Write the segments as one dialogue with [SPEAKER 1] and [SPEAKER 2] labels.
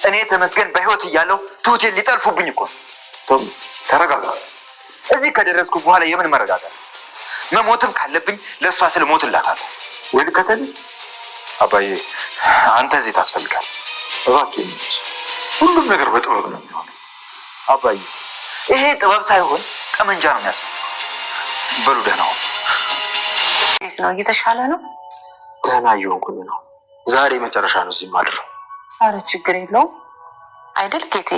[SPEAKER 1] እኔ ተመስገን በህይወት እያለሁ ትሁቴን ሊጠልፉብኝ እኮ ነው። ቶም ተረጋጋ። እዚህ ከደረስኩ በኋላ የምን መረጋጋት? መሞትም ካለብኝ ለእሷ ስል ሞትላታለሁ። ወይ ልከተል? አባዬ አንተ እዚህ ታስፈልጋለህ። እባክህ ሁሉም ነገር በጥበብ ነው የሚሆነው። አባዬ ይሄ ጥበብ ሳይሆን ጠመንጃ ነው የሚያስፈልገው። በሉ ደህና ሁኑ።
[SPEAKER 2] እንዴት ነው? እየተሻለ ነው?
[SPEAKER 1] ደህና እየሆንኩኝ ነው። ዛሬ መጨረሻ ነው እዚህ ማድረው።
[SPEAKER 2] አረ ችግር የለውም አይደል ጌቴ?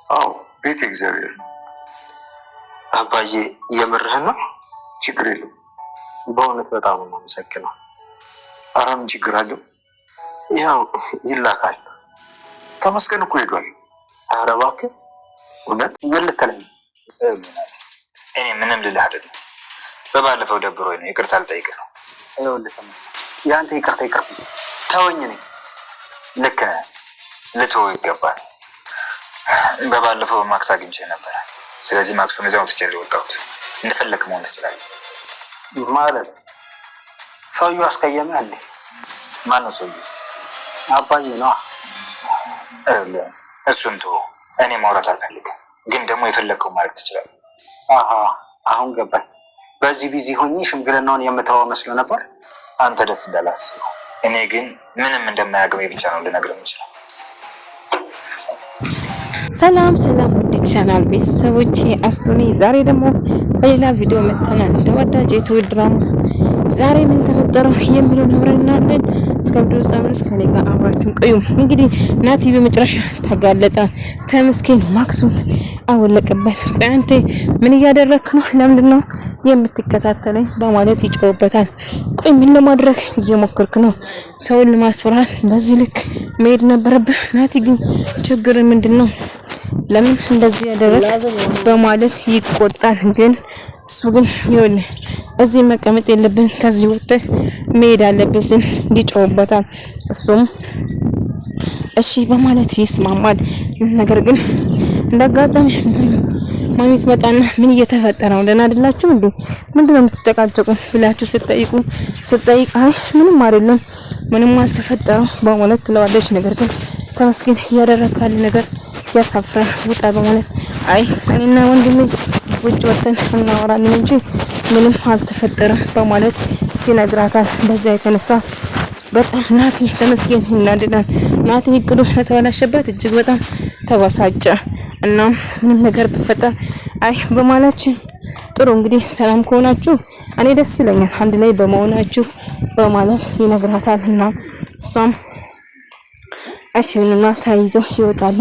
[SPEAKER 1] አዎ ቤቴ እግዚአብሔር ነው። አባዬ የምርህን ነው? ችግር የለም በእውነት በጣም ነው የማመሰግነው። ኧረ ምን ችግር አለው? ያው ይላካል። ተመስገን እኮ ሄዷል። ኧረ እባክህ እውነት ምን ልትለኝ? እኔ ምንም ልልህ አይደለም። በባለፈው ደብሮኝ ነው ይቅርታ ልጠይቅህ ነው። ይኸውልህ የአንተ ይቅርታ ተወኝ። ነኝ ልክ ልትወው ይገባል። በባለፈው ማክስ አግኝቼ ነበር። ስለዚህ ማክሱን እዛው ትቼ ወጣሁት። እንደፈለክ መሆን ትችላለህ። ማለት ሰውዬው አስቀየመ እንዴ? ማነው ሰውዬው? አባዬ ነው። እሱን ተወው። እኔ ማውራት አልፈልግም፣ ግን ደግሞ የፈለግከው ማለት ትችላለህ። አሁን ገባኝ። በዚህ ቢዚ ሆኜ ሽምግልናውን የምተወው መስሎ ነበር። አንተ ደስ እንዳላስበው። እኔ ግን ምንም እንደማያገባኝ ብቻ ነው ልነግርህ የምችለው።
[SPEAKER 3] ሰላም ውድ ቻናል ቤተሰቦች፣ አስቱኒ ዛሬ ደግሞ በሌላ ቪዲዮ መጥተናል። ተወዳጅ የትሁት ድራማ ዛሬ ምን ተፈጠረ የሚለውን አብረን እናያለን። እስከ ቪዲዮ ሳምንት ከኔ ጋር አብራችሁን ቆዩ። እንግዲህ ናቲ በመጨረሻ ተጋለጠ። ተመስገን ማክሱን አወለቀበት። ቆይ አንተ ምን እያደረክ ነው? ለምንድን ነው የምትከታተለኝ? በማለት ይጮህበታል። ቆይ ምን ለማድረግ እየሞከርክ ነው? ሰውን ለማስፈራራት በዚህ ልክ መሄድ ነበረብህ? ናቲ ግን ችግር ምንድነው? ለምን እንደዚህ ያደረክ? በማለት ይቆጣል። ግን እሱ ግን ይኸውልህ እዚህ መቀመጥ የለብን፣ ከዚህ ወጥተህ መሄድ አለብን ይጮህበታል። እሱም እሺ በማለት ይስማማል። ነገር ግን እንዳጋጣሚ ማሚት መጣና ምን እየተፈጠረ ነው? ደህና አይደላችሁ እንዴ? ምንድነው የምትጨቃጨቁ? ብላችሁ ስትጠይቅ አይ ምንም አይደለም፣ ምንም አልተፈጠረም በማለት ትለዋለች። ነገር ግን ተመስገን እያደረካል ነገር ያሳፍራል፣ ውጣ በማለት አይ እኔና ወንድሜ ውጭ ወጥተን እናወራለን እንጂ ምንም አልተፈጠረም በማለት ይነግራታል። በዛ የተነሳ በጣም ናቲ ተመስገን ይናደዳል። ናቲ እቅዱ ስለተበላሸበት እጅግ በጣም ተበሳጨ እና ምንም ነገር ቢፈጠር አይ በማላችሁ ጥሩ እንግዲህ ሰላም ከሆናችሁ እኔ ደስ ይለኛል አንድ ላይ በመሆናችሁ በማለት ይነግራታል። እና እሷም እሺና ተያይዘው ይወጣሉ።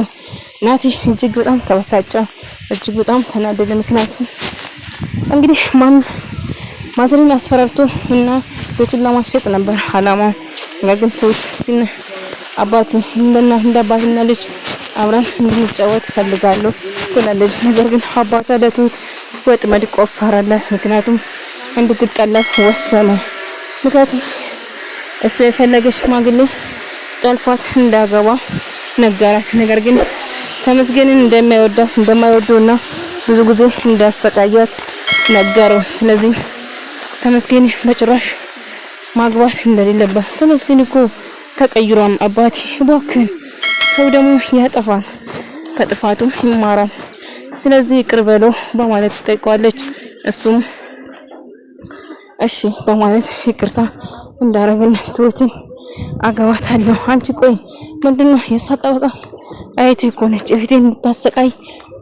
[SPEAKER 3] ናቲ እጅግ በጣም ተበሳጨ፣ እጅግ በጣም ተናደደ። ምክንያቱም እንግዲህ ማዘርን አስፈራርቶ እና ቤቱን ለማሸጥ ነበር አላማው። ነገር ግን ትሁት እስቲና አባቴ እንደ አባትና ልጅ አብረን እንድንጫወት ፈልጋለሁ ትላለች። ነገር ግን አባቷ ለትሁት ወጥመድ ቆፈረላት። ምክንያቱም እንድትጠለፍ ወሰነ። ምክንያቱም እሱ የፈለገ ሽማግሌ ጠልፏት እንዳገባ ነገራት። ነገር ግን ተመስገንን እንደማይወደውና ብዙ ጊዜ እንዳስተቃያት ነገረው። ስለዚህ ተመስገን በጭራሽ ማግባት እንደሌለበት። ተመስገን እኮ ተቀይሯል አባቴ፣ እባክህ ሰው ደግሞ ያጠፋል፣ ከጥፋቱ ይማራል፣ ስለዚህ ይቅር በለው በማለት ትጠይቀዋለች። እሱም እሺ በማለት ይቅርታ እንዳረገለት ትሁትን አገባታለሁ። አንቺ ቆይ ምንድነው የሷ ጠበቃ? አይቴ እኮ ነች እህቴን እንድታሰቃይ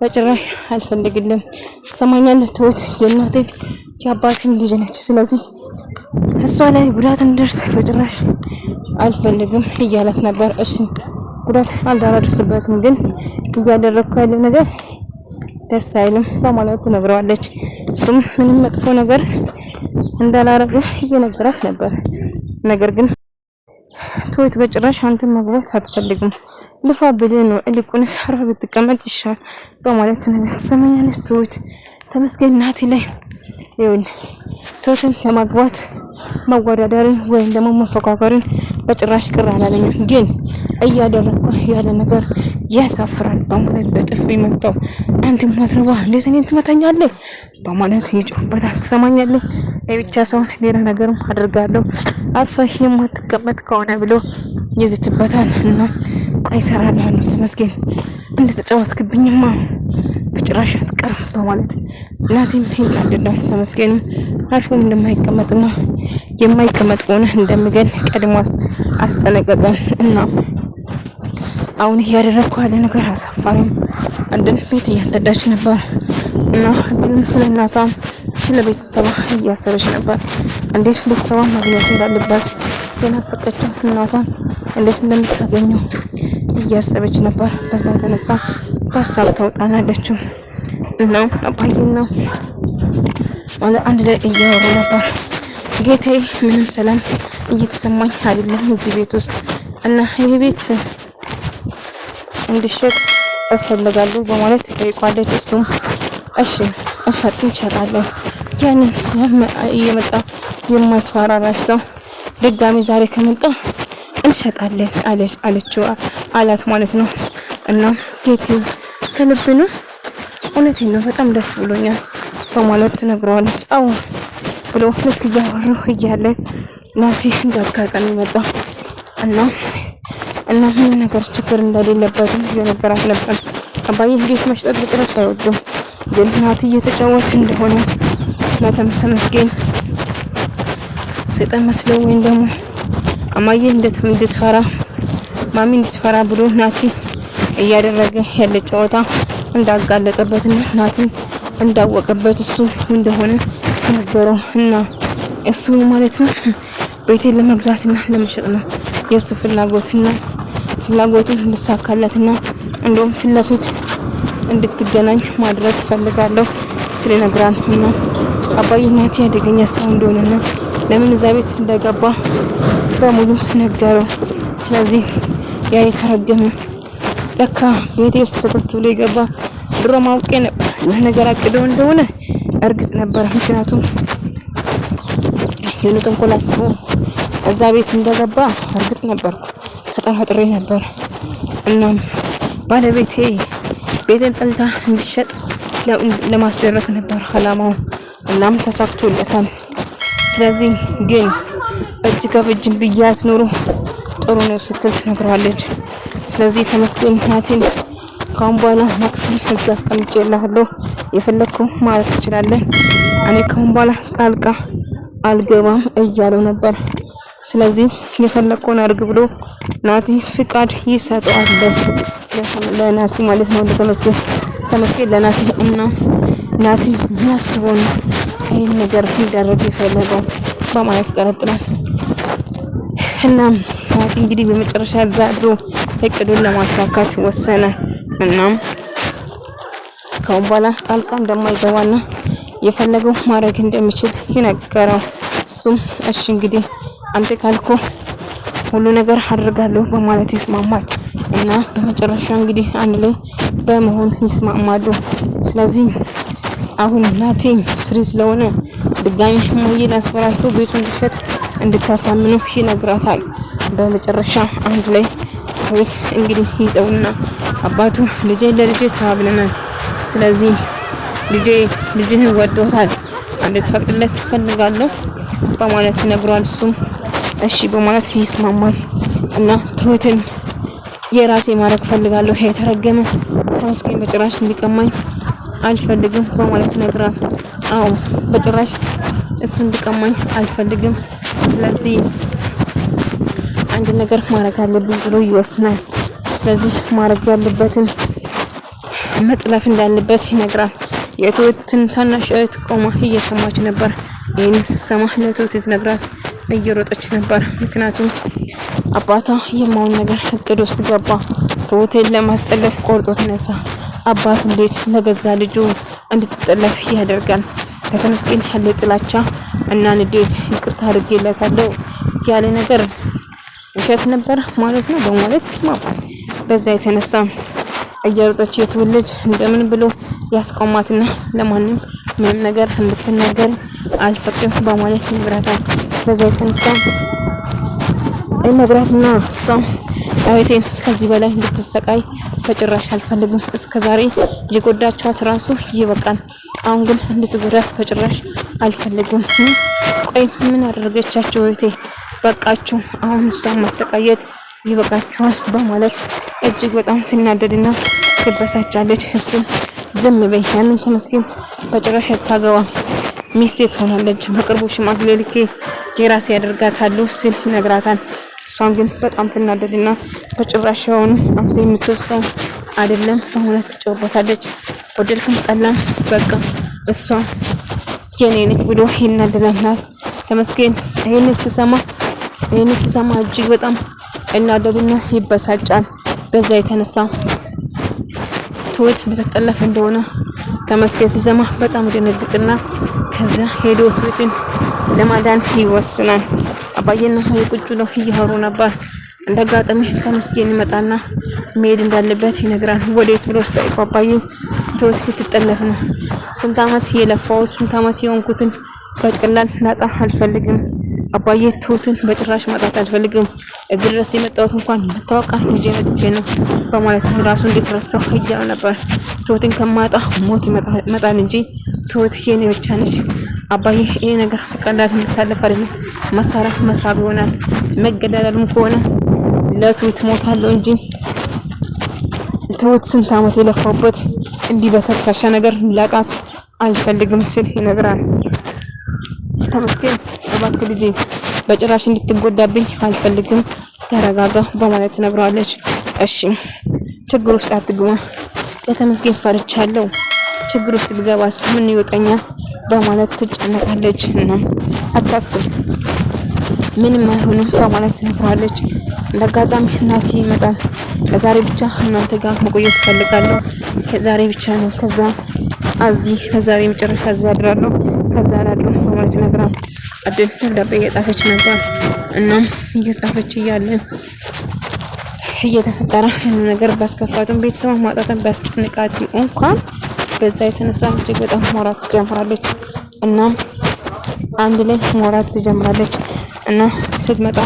[SPEAKER 3] በጭራሽ አልፈልግልም። ትሰማኛለህ ትሁት የእናቴ የአባቴን ልጅ ነች። ስለዚህ እሷ ላይ ጉዳት እንደርስ በጭራሽ አልፈልግም እያላት ነበር። እሺ ጉዳት አልደረስበትም፣ ግን እያደረግኩ ያለ ነገር ደስ አይልም በማለት ትነግረዋለች። እሱም ምንም መጥፎ ነገር እንዳላረገ እየነገራት ነበር። ነገር ግን ትሁት በጭራሽ አንተን ማግባት አትፈልግም፣ ልፋ ብለህ ነው እልቁንስ አርፈ ብትቀመጥ ይሻል በማለት ነገር ትሰማኛለች። ትሁት ተመስገን ናቲ ላይ ይሁን ትሁትን ለማግባት መወዳደርን ወይም ደግሞ መፈካከርን በጭራሽ ቅር አላለኝም፣ ግን እያደረኩ ያለ ነገር ያሳፍራል በማለት በጥፊ መታው። አንተ ማትረባ እንዴት እኔን ትመታኛለህ በማለት ይጮህበታል። ትሰማኛለህ ብቻ ሰውን ሌላ ነገርም አድርጋለሁ አርፈህ የማትቀመጥ ከሆነ ብሎ ይዝትበታል። እና ቆይ እሰራልሃለሁ ተመስገን እንደተጫወትክብኝማ በጭራሽ አትቀርም በማለት ናቲም ይናደዳል። ተመስገንም አርፎም እንደማይቀመጥና የማይቀመጥ ከሆነ እንደሚገል ቀድሞ አስጠነቀቀን እና አሁን እያደረግኩ ያለ ነገር አሳፋሪም አንድን ቤት እያጸዳች ነበር እና ግን ስለ እናቷ ስለ ቤተሰቧ እያሰበች ነበር። እንዴት ቤተሰቧ ማግኘት እንዳለባት የናፈቀችው እናቷን እንዴት እንደምታገኘው እያሰበች ነበር። በዛ ተነሳ በሀሳብ ተውጣናለችው እና አባዬና ማለት አንድ ላይ እያወሩ ነበር። ጌታዬ ምንም ሰላም እየተሰማኝ አይደለም እዚህ ቤት ውስጥ እና ይሄ ቤት እንድሸጥ እፈልጋለሁ በማለት ጠይቋለች። እሱም እሺ እንሸጣለን ያንን እየመጣ የማስፈራራሽ ሰው ድጋሚ ዛሬ ከመጣ እንሸጣለን አላት ማለት ነው። እና ጌቴ ከልብ ነው እውነቴን ነው በጣም ደስ ብሎኛል በማለት ትነግረዋለች። አዎ ብሎ ልክ እያወሩ እያለ ናቲ እንዳጋጣሚ መጣ እና ምን ነገር ችግር እንደሌለበት እየነገራት ነበር። አባዬ ቤት መሽጠት በጭራሽ አይወድም፣ ግን ናቲ እየተጫወተ እንደሆነ ተመስገን ሰይጣን መስሎ ወይም ደግሞ አማዬ እንድትፈራ ማሚ እንድትፈራ ብሎ ናቲ እያደረገ ያለ ጨዋታ እንዳጋለጠበትና ናቲ እንዳወቀበት እሱ እንደሆነ ነገረው እና እሱ ማለት ነው ቤቴን ለመግዛትና ለመሸጥ ነው የሱ ፍላጎቱን እንድሳካለትና እንደውም ፊት ለፊት እንድትገናኝ ማድረግ ፈልጋለሁ ስለነግራን እና አባዬ ናቲ አደገኛ ሰው እንደሆነና ለምን እዛ ቤት እንደገባ በሙሉ ነገረው። ስለዚህ ያ የተረገመ ለካ ቤቴ ውስጥ ሰተት ብሎ የገባ ድሮ ማውቄ ነበር ነገር አቅደው እንደሆነ እርግጥ ነበር። ምክንያቱም የሆነ ተንኮል አስቦ እዛ ቤት እንደገባ እርግጥ ነበርኩ ተጠራጥሬ ነበር። እናም ባለቤቴ ቤቴን ጠልታ እንዲሸጥ ለማስደረግ ነበር አላማው። እናም ተሳክቶለታል። ስለዚህ ግን እጅ ከፍንጅ ቢያዝ ኖሮ ጥሩ ነው ስትል ትነግረዋለች። ስለዚህ ተመስገን ናቲን ካሁን በኋላ ማክሰም እዛ አስቀምጬልሃለሁ የፈለግከው ማለት ትችላለህ፣ እኔ ካሁን በኋላ ጣልቃ አልገባም እያለው ነበር። ስለዚህ የፈለግከውን አድርግ ብሎ ናቲ ፍቃድ ይሰጠዋል ለናቲ ማለት ነው። ተመስገን ለናቲ እና ናቲ ያስበው ነው ይህን ነገር ሊደረግ የፈለገው በማለት ይጠረጥራል። እናም ናቲ እንግዲህ በመጨረሻ ዛድሮ እቅዱን ለማሳካት ወሰነ። እናም ካሁን በኋላ ጣልቃ እንደማይገባና የፈለገው ማድረግ እንደሚችል ይነገረው። እሱም እሺ እንግዲህ አንተ ካልኩ ሁሉ ነገር አድርጋለሁ በማለት ይስማማል። እና በመጨረሻ እንግዲህ አንድ ላይ በመሆን ይስማማሉ። ስለዚህ አሁን ናቲ ፍሪ ስለሆነ ድጋሚ ማየን አስፈራርቶ ቤቱን እንዲሸጥ እንድታሳምነው ይነግራታል። በመጨረሻ አንድ ላይ ቤት እንግዲህ ይጠውና አባቱ ለልጄ ተባብለናል፣ ስለዚህ ልጅህን ወዶታል እንድትፈቅድለት ፈልጋለሁ በማለት ይነግሯል። እሱም እሺ በማለት ይስማማል። እና ትሁትን የራሴ ማድረግ ፈልጋለሁ፣ የተረገመ ተመስገን በጭራሽ እንዲቀማኝ አልፈልግም በማለት ይነግራል። አዎ በጭራሽ እሱ እንዲቀማኝ አልፈልግም፣ ስለዚህ አንድ ነገር ማድረግ አለብኝ ብሎ ይወስናል። ስለዚህ ማድረግ ያለበትን መጥለፍ እንዳለበት ይነግራል። የትሁትን ታናሽ እህት ቆማ እየሰማች ነበር። ይህን ስትሰማ ለትሁት ትነግራት እየሮጠች ነበር። ምክንያቱም አባቷ የማውን ነገር እቅድ ውስጥ ገባ። ትሁትን ለማስጠለፍ ቆርጦ ተነሳ። አባት እንዴት ለገዛ ልጁ እንድትጠለፍ ያደርጋል? ከተመስገን ያለ ጥላቻ እና ንዴት ይቅርታ አድርጌለታለሁ ያለ ነገር ውሸት ነበር ማለት ነው በማለት ይስማማል። በዛ የተነሳ እየሮጠች የትሁት ልጅ እንደምን ብሎ ያስቆማትና ለማንም ምንም ነገር እንድትናገር አልፈቅድም በማለት ይነግራታል። በዛ የተነሳ ነግራትና እሷም እህቴን ከዚህ በላይ እንድትሰቃይ በጭራሽ አልፈልግም፣ እስከዛሬ የጎዳቻት ራሱ ይበቃል፣ አሁን ግን እንድትጎዳት በጭራሽ አልፈልግም። ቆይ ምን አደረገቻቸው እህቴ? በቃችሁ፣ አሁን እሷን ማሰቃየት ይበቃችኋል በማለት እጅግ በጣም ትናደድና ትበሳጫለች። እሱም ዝም በይ ያንን ተመስገን በጭራሽ አታገባም ሚስቴ ትሆናለች፣ በቅርቡ ሽማግሌ ልኬ የራሴ ያደርጋታለሁ ሲል ይነግራታል። እሷም ግን በጣም ትናደድና በጭራሽ የሆኑ አንተ የምትወሰው አይደለም በእውነት ትጮህበታለች። ወደድክም ጠላም በቃ እሷ የኔ ነች ብሎ ይናደዳል። ተመስገን ይህንን ሲሰማ እጅግ በጣም እናደድና ይበሳጫል። በዛ የተነሳ ትሁት ልትጠለፍ እንደሆነ ተመስገን ሲሰማ በጣም ደነግጥና ከዛ ሄዶ ትሁትን ለማዳን ይወስናል። አባዬና ቁጭ ብለው እያወሩ ነበር። እንደጋጣሚ ተመስገን ይመጣና መሄድ እንዳለበት ይነግራል። ወዴት ብሎ ሲጠይቀው አባዬ ትሁት ልትጠለፍ ነው፣ ስንት ዓመት የለፋው ስንት ዓመት የሆንኩትን በቀላል ላጣ አልፈልግም አባዬ፣ ትሁትን በጭራሽ ማጣት አልፈልግም፣ እዚህ ድረስ የመጣሁት እንኳን መታወቂያ ይዤ መጥቼ ነው በማለት ራሱ እንድትረሳው እያለ ነበር። ትሁትን ከማጣ ሞት ይመጣል እንጂ ትሁት የኔ ብቻ ነች አባዬ፣ ይሄ ነገር በቀላል የሚታለፍ አይደለም፣ መሳሪያ መሳብ ይሆናል፣ መገዳደልም ከሆነ ለትሁት ሞታለሁ እንጂ ትሁት ስንት ዓመት የለፋውበት እንዲህ በተካሻ ነገር ላጣት አልፈልግም ሲል ይነግራል። ተመስገን እባክህ ልጄ በጭራሽ እንድትጎዳብኝ አልፈልግም፣ ተረጋጋ በማለት ትነግረዋለች። እሺ ችግር ውስጥ አትግባ፣ ለተመስገን ፈርቻለሁ፣ ችግር ውስጥ ብገባስ ምን ይወጣኛል በማለት ትጨነቃለች። እና አታስብ ምንም አይሆንም በማለት ትነግረዋለች። እንደአጋጣሚ ናቲ ይመጣል። ለዛሬ ብቻ እናንተ ጋር መቆየት እፈልጋለሁ፣ ከዛሬ ብቻ ነው፣ ከዛ እዚህ ለዛሬ መጨረሻ እዚህ አድራለሁ፣ ከዛ አላድርም በማለት ይነግራል። አድል ደብዳቤ እየጻፈች ነበር። እናም እየጻፈች እያለ እየተፈጠረ ነገር ባስከፋቱን ቤተሰብ ማጣትን ባስጨንቃት እንኳን በዛ የተነሳ እጅግ በጣም ሞራት ትጀምራለች። እናም አንድ ላይ ሞራት ትጀምራለች እና ስትመጣ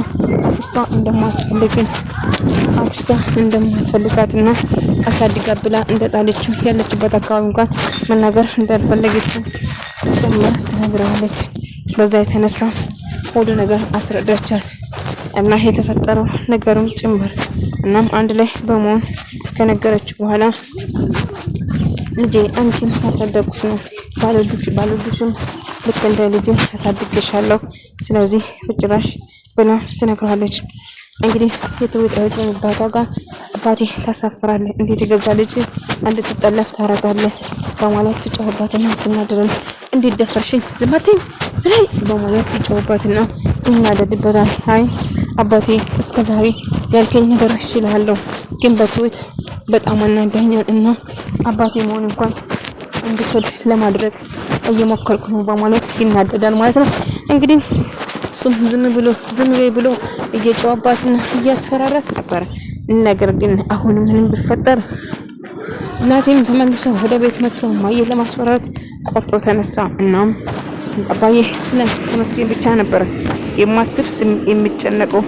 [SPEAKER 3] አክስቷ እንደማትፈልጋትና አሳድጋ ብላ እንደጣለችው ያለችበት አካባቢ እንኳን መናገር እንዳልፈለገችው ጭምር ትነግረዋለች። በዛ የተነሳ ሁሉ ነገር አስረዳቻት እና የተፈጠረው ነገሩም ጭምር። እናም አንድ ላይ በመሆን ከነገረችው በኋላ ልጄ አንቺን ያሳደግኩሽ ነው፣ ባልወዱሽም ልክ እንደ ልጄ ያሳድግሻለሁ፣ ስለዚህ በጭራሽ ብላ ትነግረዋለች። እንግዲህ የትሁት እህት የሚባቷ ጋር አባቴ ታሳፍራለህ፣ እንዴት የገዛ ልጅ እንድትጠለፍ ታደርጋለህ በማለት ትጮህባትና ትናደድን። እንዴት ደፈርሽኝ ዝምበትኝ ዝላይ በማለት ትጮህባትና ይናደድበታል። አይ አባቴ እስከዛሬ ያልከኝ ነገር እችላለሁ፣ ግን በትሁት በጣም አናዳኛል እና አባቴ መሆን እንኳን እንድትወድ ለማድረግ እየሞከርኩ ነው በማለት ይናደዳል ማለት ነው። እንግዲህ እሱም ዝም ብሎ እየጨዋባትና እያስፈራራት ነበር። ነገር ግን አሁን ምንም ቢፈጠር ናቲም ተመልሶ ወደ ቤት መጥቶ ማየ ለማስፈራራት ቆርጦ ተነሳ። እናም አባዬ ስለ ተመስገን ብቻ ነበር የማስብ የሚጨነቀው።